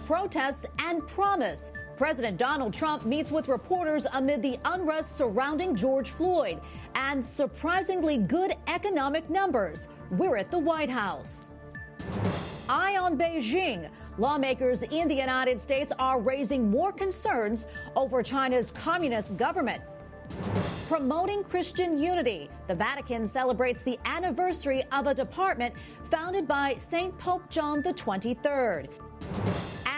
protests and promise. President Donald Trump meets with reporters amid the unrest surrounding George Floyd and surprisingly good economic numbers. We're at the White House. Eye on Beijing. Lawmakers in the United States are raising more concerns over China's communist government. Promoting Christian unity. The Vatican celebrates the anniversary of a department founded by St. Pope John XXIII.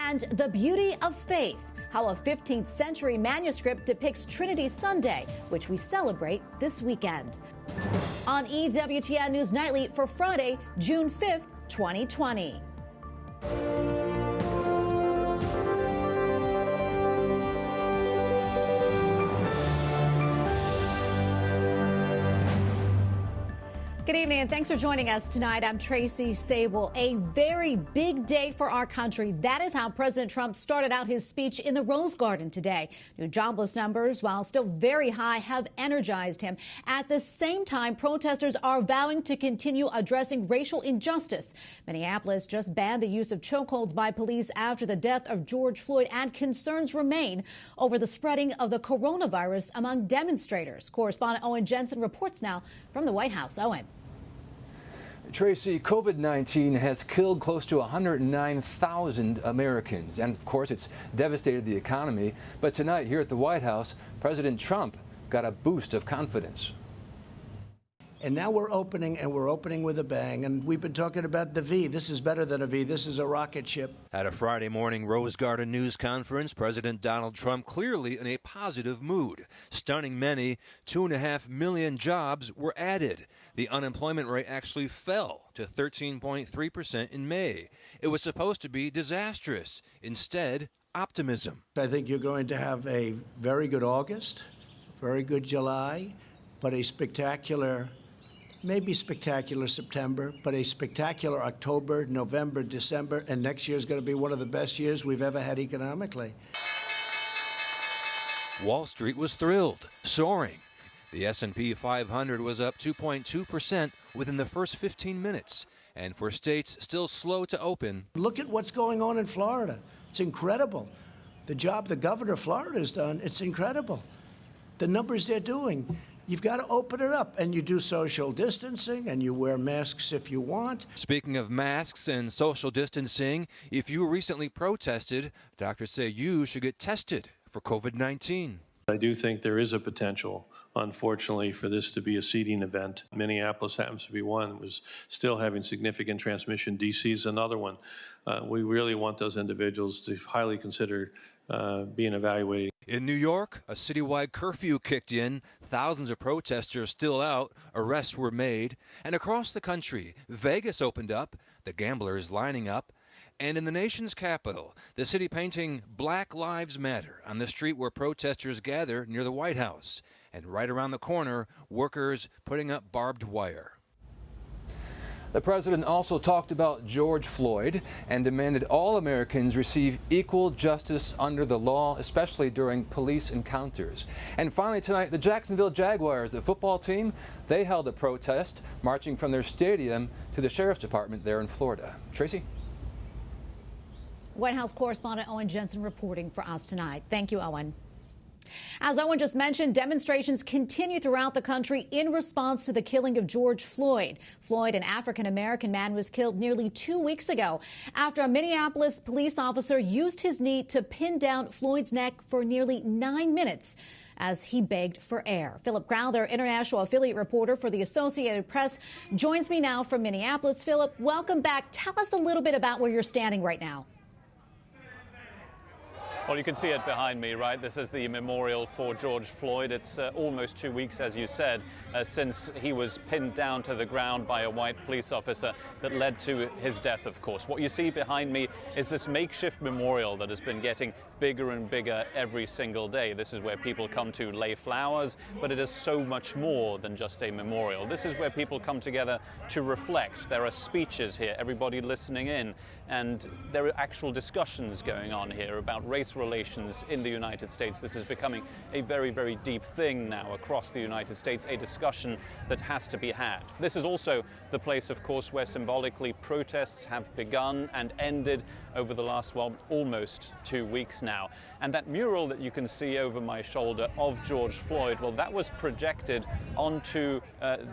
And the beauty of faith. How a 15th century manuscript depicts Trinity Sunday, which we celebrate this weekend. On EWTN News Nightly for Friday, June 5th, 2020. Good evening, and thanks for joining us tonight. I'm Tracy Sable. A very big day for our country. That is how President Trump started out his speech in the Rose Garden today. New jobless numbers, while still very high, have energized him. At the same time, protesters are vowing to continue addressing racial injustice. Minneapolis just banned the use of chokeholds by police after the death of George Floyd, and concerns remain over the spreading of the coronavirus among demonstrators. Correspondent Owen Jensen reports now from the White House. Owen. Tracy, COVID-19 has killed close to 109,000 Americans, and of course it's devastated the economy. But tonight here at the White House, President Trump got a boost of confidence. And now we're opening, and we're opening with a bang. And we've been talking about the V. This is better than a V. This is a rocket ship. At a Friday morning Rose Garden news conference, President Donald Trump clearly in a positive mood. Stunning many, 2.5 million jobs were added. The unemployment rate actually fell to 13.3% in May. It was supposed to be disastrous. Instead, optimism. I think you're going to have a very good August, very good July, but a spectacular, maybe spectacular September, but a spectacular October, November, December, and next year is going to be one of the best years we've ever had economically. Wall Street was thrilled, soaring. The S&P 500 was up 2.2% within the first 15 minutes. And for states still slow to open. Look at what's going on in Florida. It's incredible. The job the governor of Florida has done, it's incredible. The numbers they're doing. You've got to open it up, and you do social distancing, and you wear masks if you want. Speaking of masks and social distancing, if you recently protested, doctors say you should get tested for COVID-19. I do think there is a potential, unfortunately, for this to be a seeding event. Minneapolis happens to be one that was still having significant transmission. D.C. is another one. We really want those individuals to highly consider being evaluated. In New York, a citywide curfew kicked in. Thousands of protesters still out. Arrests were made. And across the country, Vegas opened up. The gamblers lining up. And in the nation's capital, the city painting Black Lives Matter on the street where protesters gather near the White House. And right around the corner, workers putting up barbed wire. The president also talked about George Floyd and demanded all Americans receive equal justice under the law, especially during police encounters. And finally tonight, the Jacksonville Jaguars, the football team, they held a protest, marching from their stadium to the sheriff's department there in Florida. Tracy? White House correspondent Owen Jensen reporting for us tonight. Thank you, Owen. As Owen just mentioned, demonstrations continue throughout the country in response to the killing of George Floyd. Floyd, an African-American man, was killed nearly 2 weeks ago after a Minneapolis police officer used his knee to pin down Floyd's neck for nearly 9 minutes as he begged for air. Philip Crowther, international affiliate reporter for the Associated Press, joins me now from Minneapolis. Philip, welcome back. Tell us a little bit about where you're standing right now. Well, you can see it behind me, right? This is the memorial for George Floyd. It's almost 2 weeks, as you said, since he was pinned down to the ground by a white police officer that led to his death, of course. What you see behind me is this makeshift memorial that has been getting bigger and bigger every single day. This is where people come to lay flowers, but it is so much more than just a memorial. This is where people come together to reflect. There are speeches here, everybody listening in, and there are actual discussions going on here about race relations in the United States. This is becoming a very, very deep thing now across the United States, a discussion that has to be had. This is also the place, of course, where symbolically protests have begun and ended over the last, well, almost 2 weeks now. And that mural that you can see over my shoulder of George Floyd, well, that was projected onto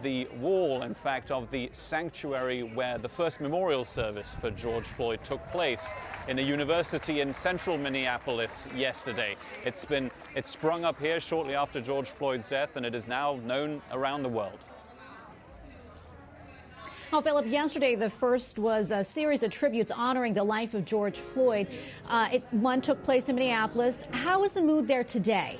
the wall, in fact, of the sanctuary where the first memorial service for George Floyd took place in a university in central Minneapolis yesterday. It sprung up here shortly after George Floyd's death, and it is now known around the world. Well, Philip, yesterday the first was a series of tributes honoring the life of George Floyd. One took place in Minneapolis. How is the mood there today?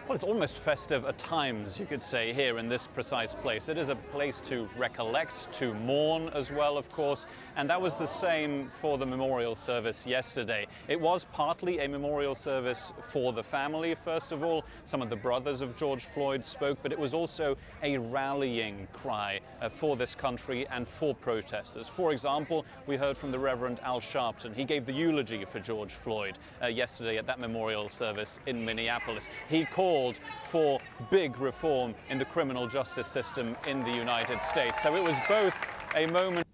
Well, it's almost festive at times, you could say, here in this precise place. It is a place to recollect, to mourn as well, of course, and that was the same for the memorial service yesterday. It was partly a memorial service for the family, first of all. Some of the brothers of George Floyd spoke, but it was also a rallying cry for this country and for protesters. For example, we heard from the Reverend Al Sharpton. He gave the eulogy for George Floyd yesterday at that memorial service in Minneapolis. He called for big reform in the criminal justice system in the United States. So it was both a moment,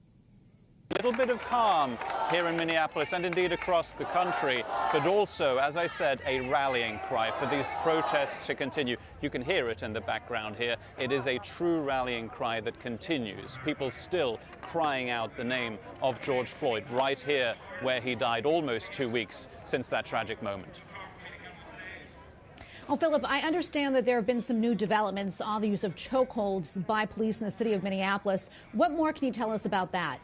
a little bit of calm here in Minneapolis and indeed across the country, but also, as I said, a rallying cry for these protests to continue. You can hear it in the background here. It is a true rallying cry that continues. People still crying out the name of George Floyd right here where he died almost 2 weeks since that tragic moment. Well, Philip, I understand that there have been some new developments on the use of chokeholds by police in the city of Minneapolis. What more can you tell us about that?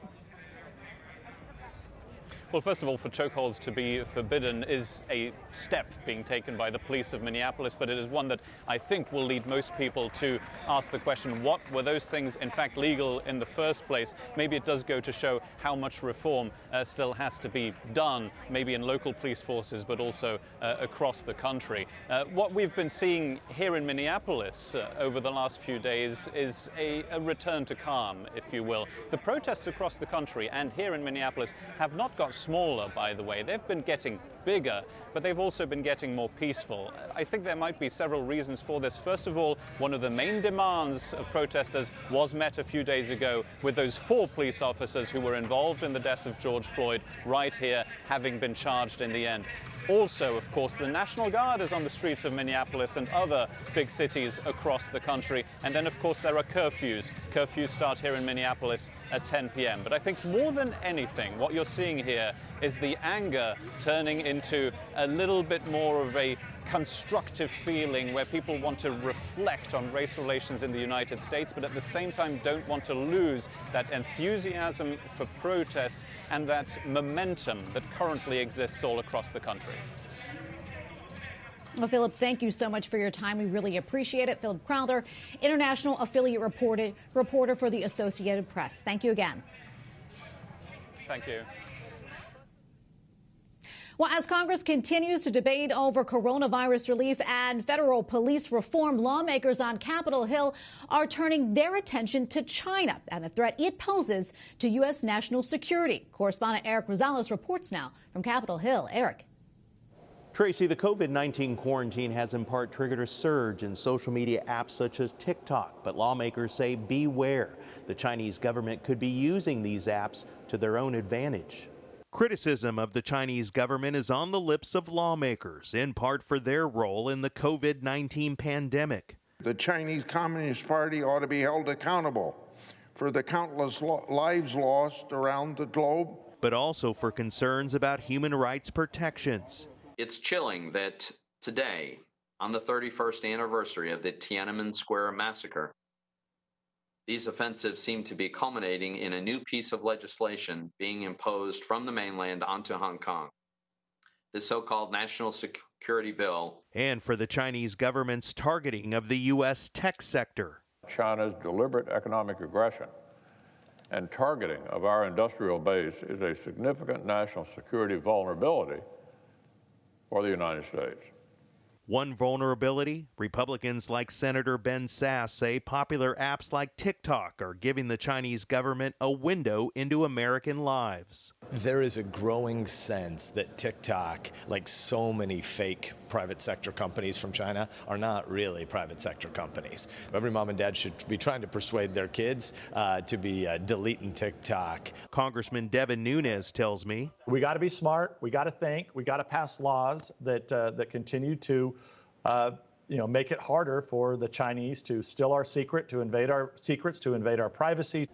Well, first of all, for chokeholds to be forbidden is a step being taken by the police of Minneapolis, but it is one that I think will lead most people to ask the question, what were those things in fact legal in the first place? Maybe it does go to show how much reform still has to be done, maybe in local police forces, but also across the country. What we've been seeing here in Minneapolis over the last few days is a return to calm, if you will. The protests across the country and here in Minneapolis have not got smaller, by the way. They've been getting bigger, but they've also been getting more peaceful. I think there might be several reasons for this. First of all, one of the main demands of protesters was met a few days ago with those 4 police officers who were involved in the death of George Floyd right here having been charged in the end. Also, of course, the National Guard is on the streets of Minneapolis and other big cities across the country. And then, of course, there are curfews. Curfews start here in Minneapolis at 10 p.m. But I think more than anything, what you're seeing here is the anger turning into a little bit more of a constructive feeling where people want to reflect on race relations in the United States, but at the same time don't want to lose that enthusiasm for protest and that momentum that currently exists all across the country. Well, Philip, thank you so much for your time. We really appreciate it. Philip Crowther, international affiliate reporter for the Associated Press. Thank you again. Thank you. Well, as Congress continues to debate over coronavirus relief and federal police reform, lawmakers on Capitol Hill are turning their attention to China and the threat it poses to U.S. national security. Correspondent Eric Rosales reports now from Capitol Hill. Eric. Tracy, the COVID-19 quarantine has in part triggered a surge in social media apps such as TikTok, but lawmakers say beware. The Chinese government could be using these apps to their own advantage. Criticism of the Chinese government is on the lips of lawmakers, in part for their role in the COVID-19 pandemic. The Chinese Communist Party ought to be held accountable for the countless lives lost around the globe, but also for concerns about human rights protections. It's chilling that today, on the 31st anniversary of the Tiananmen Square massacre, these offensives seem to be culminating in a new piece of legislation being imposed from the mainland onto Hong Kong. The so-called National Security Bill. And for the Chinese government's targeting of the U.S. tech sector. China's deliberate economic aggression and targeting of our industrial base is a significant national security vulnerability for the United States. One vulnerability, Republicans like Senator Ben Sasse say popular apps like TikTok are giving the Chinese government a window into American lives. There is a growing sense that TikTok, like so many fake private sector companies from China, are not really private sector companies. Every mom and dad should be trying to persuade their kids to be deleting TikTok. Congressman Devin Nunes tells me, we got to be smart, we got to think, we got to pass laws that continue to make it harder for the Chinese to steal our secret, to invade our secrets, to invade our privacy.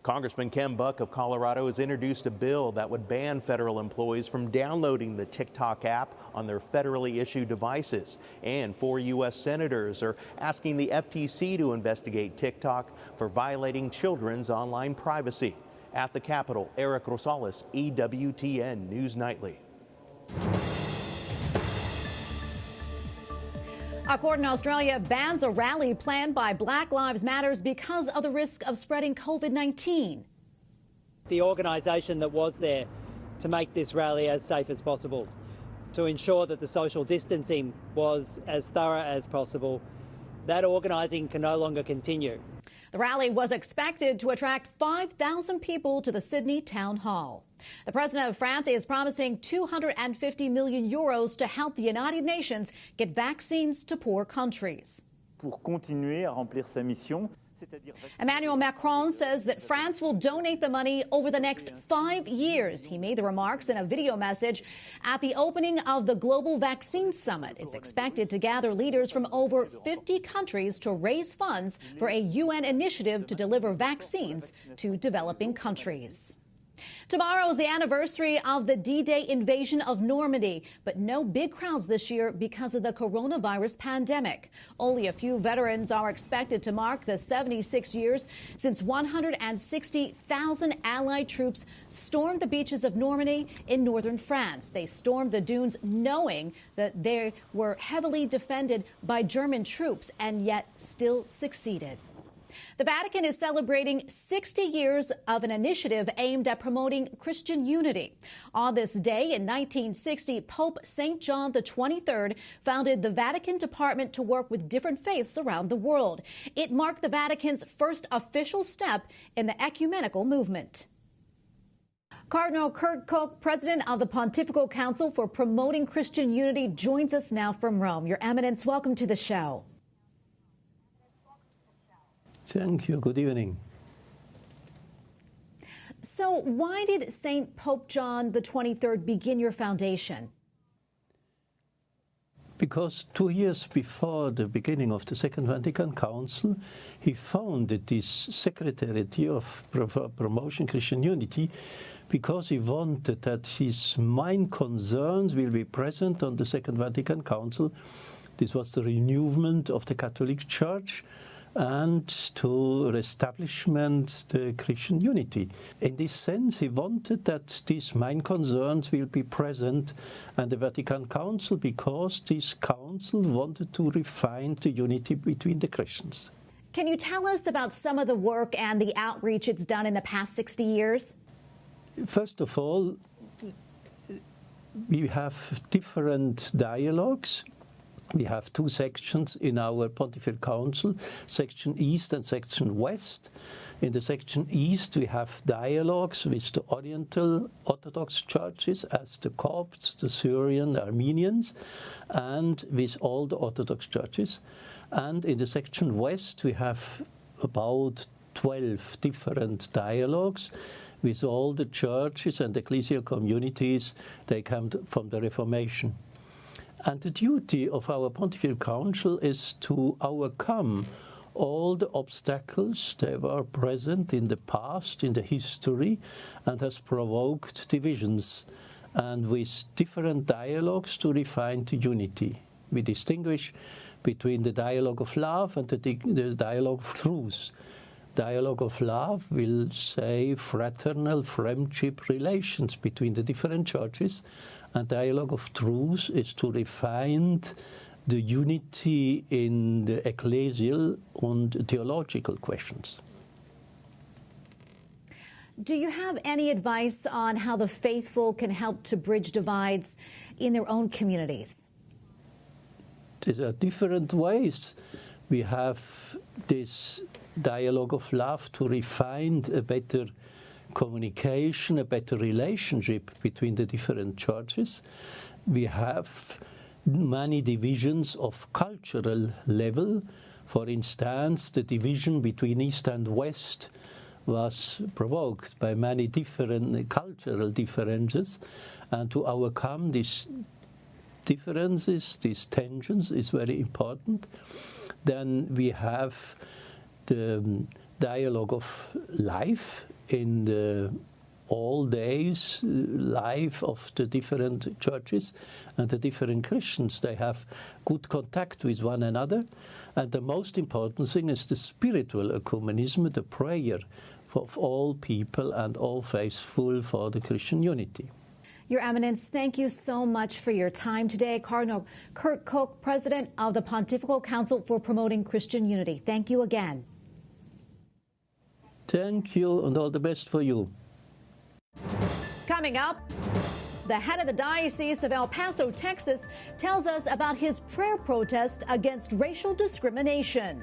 Congressman Ken Buck of Colorado has introduced a bill that would ban federal employees from downloading the TikTok app on their federally issued devices. And 4 U.S. senators are asking the FTC to investigate TikTok for violating children's online privacy. At the Capitol, Eric Rosales, EWTN News Nightly. A court in Australia bans a rally planned by Black Lives Matter because of the risk of spreading COVID-19. The organisation that was there to make this rally as safe as possible, to ensure that the social distancing was as thorough as possible, that organising can no longer continue. The rally was expected to attract 5,000 people to the Sydney Town Hall. The president of France is promising 250 million euros to help the United Nations get vaccines to poor countries. Pour continuer à remplir sa mission. Emmanuel Macron says that France will donate the money over the next 5 years. He made the remarks in a video message at the opening of the Global Vaccine Summit. It's expected to gather leaders from over 50 countries to raise funds for a UN initiative to deliver vaccines to developing countries. Tomorrow is the anniversary of the D-Day invasion of Normandy, but no big crowds this year because of the coronavirus pandemic. Only a few veterans are expected to mark the 76 years since 160,000 Allied troops stormed the beaches of Normandy in northern France. They stormed the dunes knowing that they were heavily defended by German troops and yet still succeeded. The Vatican is celebrating 60 years of an initiative aimed at promoting Christian unity. On this day in 1960, Pope St. John XXIII founded the Vatican Department to work with different faiths around the world. It marked the Vatican's first official step in the ecumenical movement. Cardinal Kurt Koch, president of the Pontifical Council for Promoting Christian Unity, joins us now from Rome. Your Eminence, welcome to the show. Thank you. Good evening. So why did St. Pope John XXIII begin your foundation? Because 2 years before the beginning of the Second Vatican Council, he founded this Secretariat of Promotion Christian Unity because he wanted that his main concerns will be present on the Second Vatican Council. This was the renewal of the Catholic Church and to establishment the Christian unity. In this sense, he wanted that these main concerns will be present at the Vatican Council because this council wanted to refine the unity between the Christians. Can you tell us about some of the work and the outreach it's done in the past 60 years? First of all, we have different dialogues. We have two sections in our Pontifical Council, Section East and Section West. In the Section East, we have dialogues with the Oriental Orthodox churches as the Copts, the Syrian, the Armenians, and with all the Orthodox churches. And in the Section West, we have about 12 different dialogues with all the churches and ecclesial communities. They come from the Reformation. And the duty of our Pontifical Council is to overcome all the obstacles that were present in the past, in the history, and has provoked divisions, and with different dialogues to refine the unity. We distinguish between the dialogue of love and the dialogue of truth. Dialogue of love will say fraternal friendship relations between the different churches, and dialogue of truth is to refine the unity in the ecclesial and theological questions. Do you have any advice on how the faithful can help to bridge divides in their own communities? there are different ways. We have this dialogue of love to refine a better communication, a better relationship between the different churches. We have many divisions of cultural level. For instance, the division between East and West was provoked by many different cultural differences, and to overcome these differences, these tensions, is very important. Then we have the dialogue of life in the all days life of the different churches and the different Christians. They have good contact with one another. And the most important thing is the spiritual ecumenism, the prayer of all people and all faithful for the Christian unity. Your Eminence, thank you so much for your time today. Cardinal Kurt Koch, President of the Pontifical Council for Promoting Christian Unity. Thank you again. Thank you, and all the best for you. Coming up, the head of the Diocese of El Paso, Texas, tells us about his prayer protest against racial discrimination.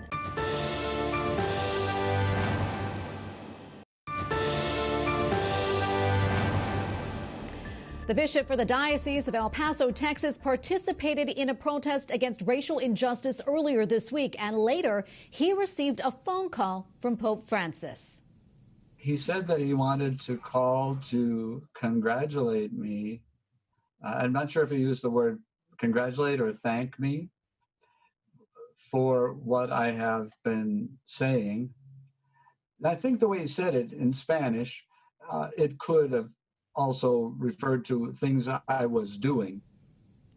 The bishop for the Diocese of El Paso, Texas, participated in a protest against racial injustice earlier this week, and later he received a phone call from Pope Francis. He said that he wanted to call to congratulate me. I'm not sure if he used the word congratulate or thank me for what I have been saying. And I think the way he said it in Spanish, it could have also referred to things I was doing.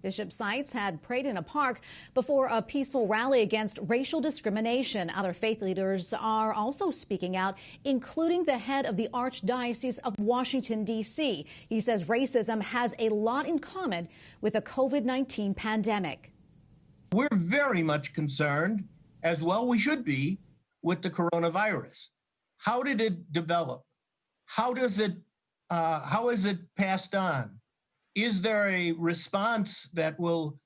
Bishop Seitz had prayed in a park before a peaceful rally against racial discrimination. Other faith leaders are also speaking out, including the head of the Archdiocese of Washington, D.C. He says racism has a lot in common with the COVID-19 pandemic. We're very much concerned, as well we should be, with the coronavirus. How did it develop? How is it passed on? Is there a response that will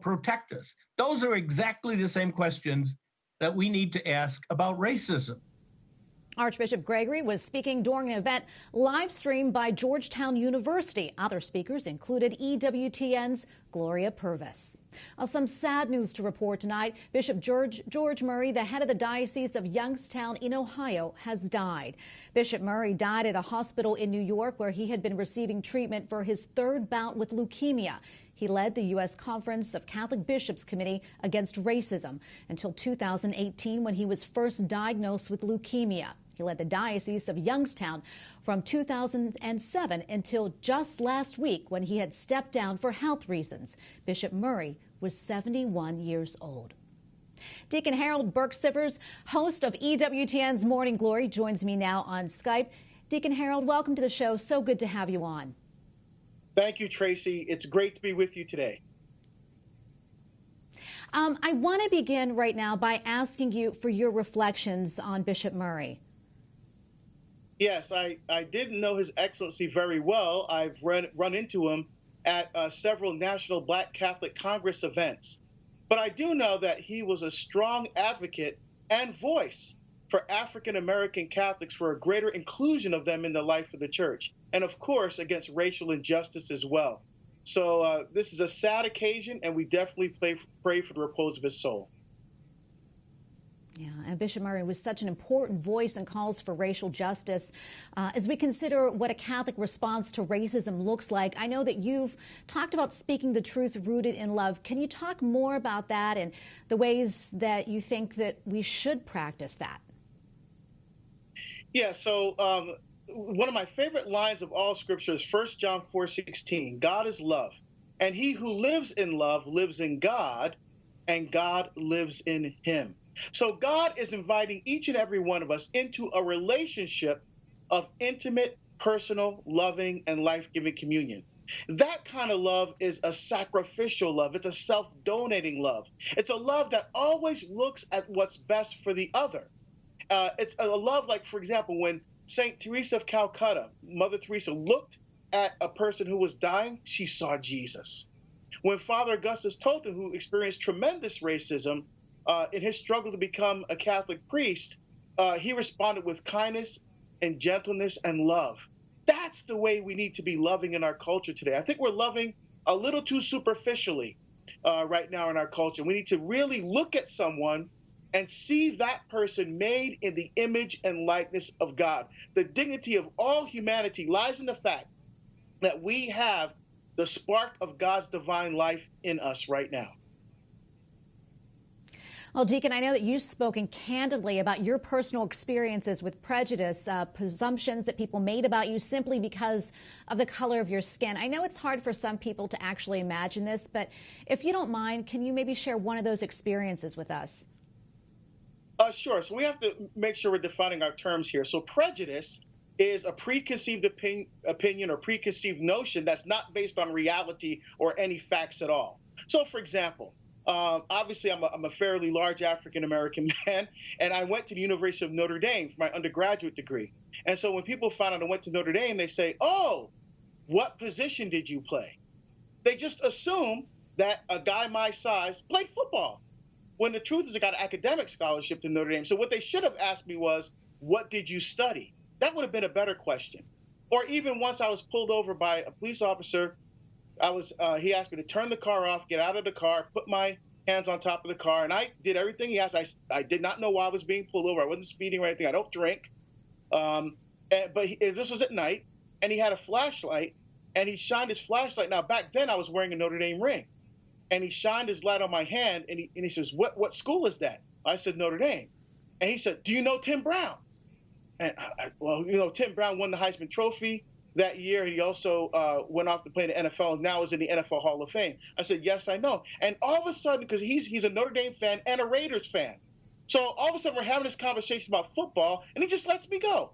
protect us? Those are exactly the same questions that we need to ask about racism. Archbishop Gregory was speaking during an event live streamed by Georgetown University. Other speakers included EWTN's Gloria Purvis. Some sad news to report tonight. Bishop George Murray, the head of the Diocese of Youngstown in Ohio, has died. Bishop Murray died at a hospital in New York where he had been receiving treatment for his third bout with leukemia. He led the U.S. Conference of Catholic Bishops Committee Against Racism until 2018 when he was first diagnosed with leukemia. He led the Diocese of Youngstown from 2007 until just last week when he had stepped down for health reasons. Bishop Murray was 71 years old. Deacon Harold Burke-Sivers, host of EWTN's Morning Glory, joins me now on Skype. Deacon Harold, welcome to the show. So good to have you on. Thank you, Tracy. It's great to be with you today. I want to begin right now by asking you for your reflections on Bishop Murray. Yes, I didn't know His Excellency very well. I've run into him at several National Black Catholic Congress events. But I do know that he was a strong advocate and voice for African American Catholics, for a greater inclusion of them in the life of the church, and of course against racial injustice as well. So this is a sad occasion, and we definitely pray for the repose of his soul. Yeah, and Bishop Murray was such an important voice and calls for racial justice. As we consider what a Catholic response to racism looks like, I know that you've talked about speaking the truth rooted in love. Can you talk more about that and the ways that you think that we should practice that? Yeah, so one of my favorite lines of all Scripture is 1 John 4:16. God is love, and he who lives in love lives in God, and God lives in him. So God is inviting each and every one of us into a relationship of intimate, personal, loving, and life-giving communion. That kind of love is a sacrificial love. It's a self-donating love. It's a love that always looks at what's best for the other. It's a love like, for example, when St. Teresa of Calcutta, Mother Teresa, looked at a person who was dying, she saw Jesus. When Father Augustus Tolton, who experienced tremendous racism in his struggle to become a Catholic priest, he responded with kindness and gentleness and love. That's the way we need to be loving in our culture today. I think we're loving a little too superficially right now in our culture. We need to really look at someone and see that person made in the image and likeness of God. The dignity of all humanity lies in the fact that we have the spark of God's divine life in us right now. Well, Deacon, I know that you've spoken candidly about your personal experiences with prejudice, presumptions that people made about you simply because of the color of your skin. I know it's hard for some people to actually imagine this, but if you don't mind, can you maybe share one of those experiences with us? Sure. So we have to make sure we're defining our terms here. So prejudice is a preconceived opinion or preconceived notion that's not based on reality or any facts at all. So, for example, obviously, I'm a fairly large African-American man, and I went to the University of Notre Dame for my undergraduate degree. And so when people find out I went to Notre Dame, they say, oh, what position did you play? They just assume that a guy my size played football, when the truth is I got an academic scholarship to Notre Dame. So what they should have asked me was, what did you study? That would have been a better question. Or even once I was pulled over by a police officer, he asked me to turn the car off, get out of the car, put my hands on top of the car, and I did everything he asked. I did not know why I was being pulled over. I wasn't speeding or anything. I don't drink. This was at night, and he had a flashlight, and he shined his flashlight. Now, back then, I was wearing a Notre Dame ring, and he shined his light on my hand, and he says, what school is that? I said, Notre Dame. And he said, do you know Tim Brown? And well, you know, Tim Brown won the Heisman Trophy that year. He also went off to play in the NFL, and now is in the NFL Hall of Fame. I said, yes, I know. And all of a sudden, because he's a Notre Dame fan and a Raiders fan, so all of a sudden we're having this conversation about football, and he just lets me go.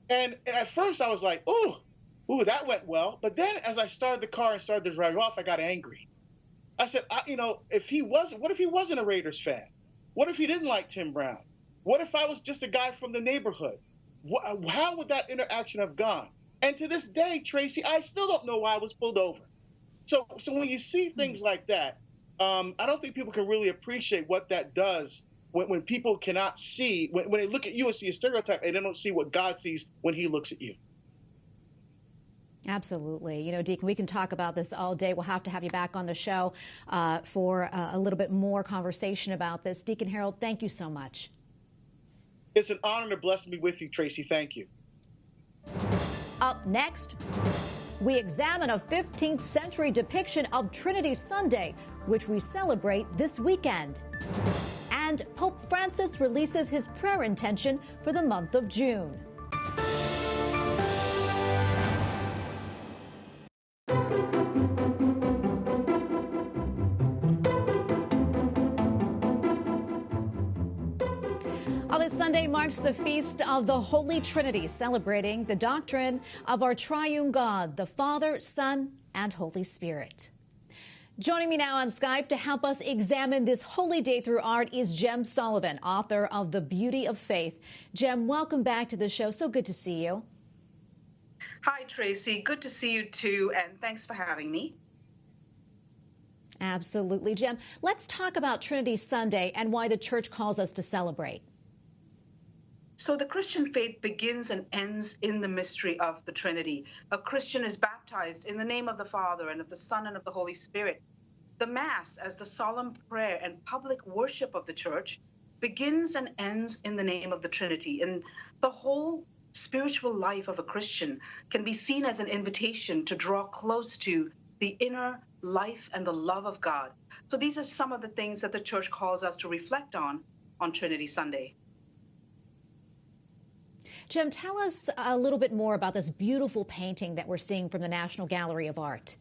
And at first I was like, ooh, that went well. But then as I started the car and started to drive off, I got angry. I said, what if he wasn't a Raiders fan? What if he didn't like Tim Brown? What if I was just a guy from the neighborhood? How would that interaction have gone? And to this day, Tracy, I still don't know why I was pulled over. So when you see things like that, I don't think people can really appreciate what that does when people cannot see, when they look at you and see a stereotype and they don't see what God sees when he looks at you. Absolutely. You know, Deacon, we can talk about this all day. We'll have to have you back on the show for a little bit more conversation about this. Deacon Harold, thank you so much. It's an honor and a blessing to be with you, Tracy. Thank you. Up next, we examine a 15th century depiction of Trinity Sunday, which we celebrate this weekend. And Pope Francis releases his prayer intention for the month of June. This Sunday marks the feast of the Holy Trinity, celebrating the doctrine of our triune God, the Father, Son, and Holy Spirit. Joining me now on Skype to help us examine this holy day through art is Jem Sullivan, author of The Beauty of Faith. Jem, welcome back to the show. So good to see you. Hi, Tracy. Good to see you too, and thanks for having me. Absolutely, Jem. Let's talk about Trinity Sunday and why the Church calls us to celebrate. So the Christian faith begins and ends in the mystery of the Trinity. A Christian is baptized in the name of the Father and of the Son and of the Holy Spirit. The Mass, as the solemn prayer and public worship of the Church, begins and ends in the name of the Trinity. And the whole spiritual life of a Christian can be seen as an invitation to draw close to the inner life and the love of God. So these are some of the things that the Church calls us to reflect on Trinity Sunday. Jem, tell us a little bit more about this beautiful painting that we're seeing from the National Gallery of Art.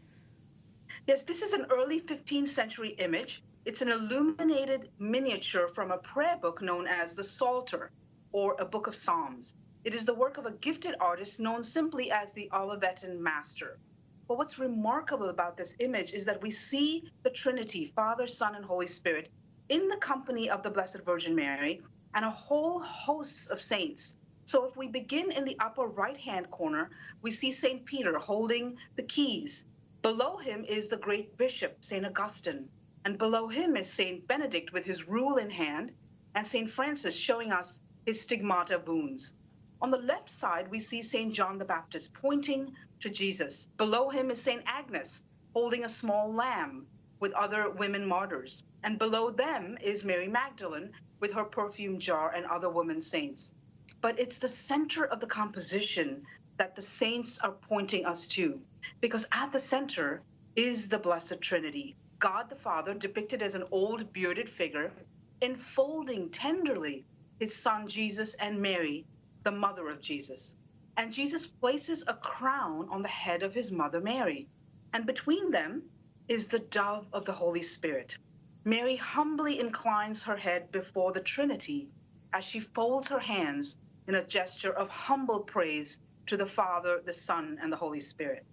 Yes, this is an early 15th century image. It's an illuminated miniature from a prayer book known as the Psalter, or a book of Psalms. It is the work of a gifted artist known simply as the Olivetan Master. But what's remarkable about this image is that we see the Trinity, Father, Son, and Holy Spirit, in the company of the Blessed Virgin Mary and a whole host of saints. So if we begin in the upper right-hand corner, we see St. Peter holding the keys. Below him is the great bishop, St. Augustine, and below him is St. Benedict with his rule in hand, and St. Francis showing us his stigmata wounds. On the left side, we see St. John the Baptist pointing to Jesus. Below him is St. Agnes holding a small lamb with other women martyrs. And below them is Mary Magdalene with her perfume jar and other women saints. But it's the center of the composition that the saints are pointing us to, because at the center is the Blessed Trinity. God the Father, depicted as an old bearded figure, enfolding tenderly his son Jesus and Mary, the mother of Jesus. And Jesus places a crown on the head of his mother Mary. And between them is the dove of the Holy Spirit. Mary humbly inclines her head before the Trinity as she folds her hands in a gesture of humble praise to the Father, the Son, and the Holy Spirit.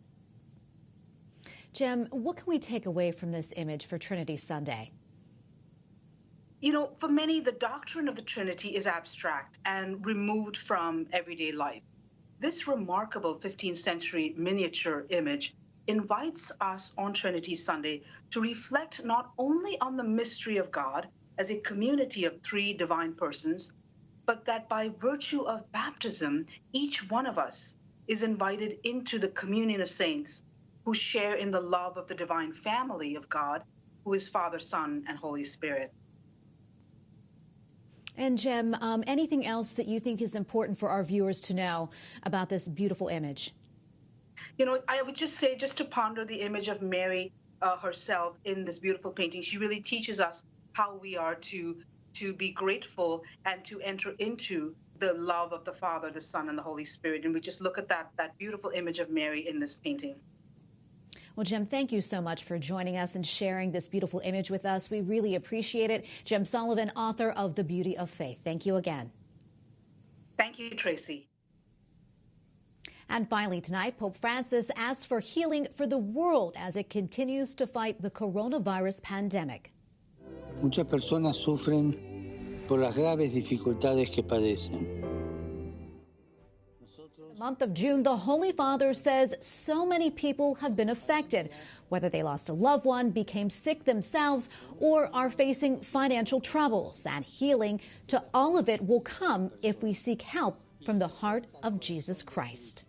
Jim, what can we take away from this image for Trinity Sunday? You know, for many, the doctrine of the Trinity is abstract and removed from everyday life. This remarkable 15th century miniature image invites us on Trinity Sunday to reflect not only on the mystery of God as a community of three divine persons, but that by virtue of baptism, each one of us is invited into the communion of saints who share in the love of the divine family of God, who is Father, Son, and Holy Spirit. And Jim, anything else that you think is important for our viewers to know about this beautiful image? You know, I would just say, just to ponder the image of Mary herself in this beautiful painting, she really teaches us how we are to be grateful and to enter into the love of the Father, the Son, and the Holy Spirit. And we just look at that beautiful image of Mary in this painting. Well, Jim, thank you so much for joining us and sharing this beautiful image with us. We really appreciate it. Jim Sullivan, author of The Beauty of Faith. Thank you again. Thank you, Tracy. And finally tonight, Pope Francis asks for healing for the world as it continues to fight the coronavirus pandemic. Muchas personas sufren por las graves dificultades que padecen. The month of June, the Holy Father says so many people have been affected, whether they lost a loved one, became sick themselves, or are facing financial troubles. And healing to all of it will come if we seek help from the heart of Jesus Christ.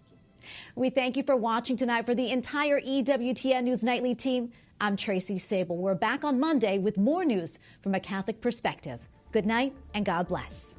We thank you for watching tonight. For the entire EWTN News Nightly team, I'm Tracy Sable. We're back on Monday with more news from a Catholic perspective. Good night and God bless.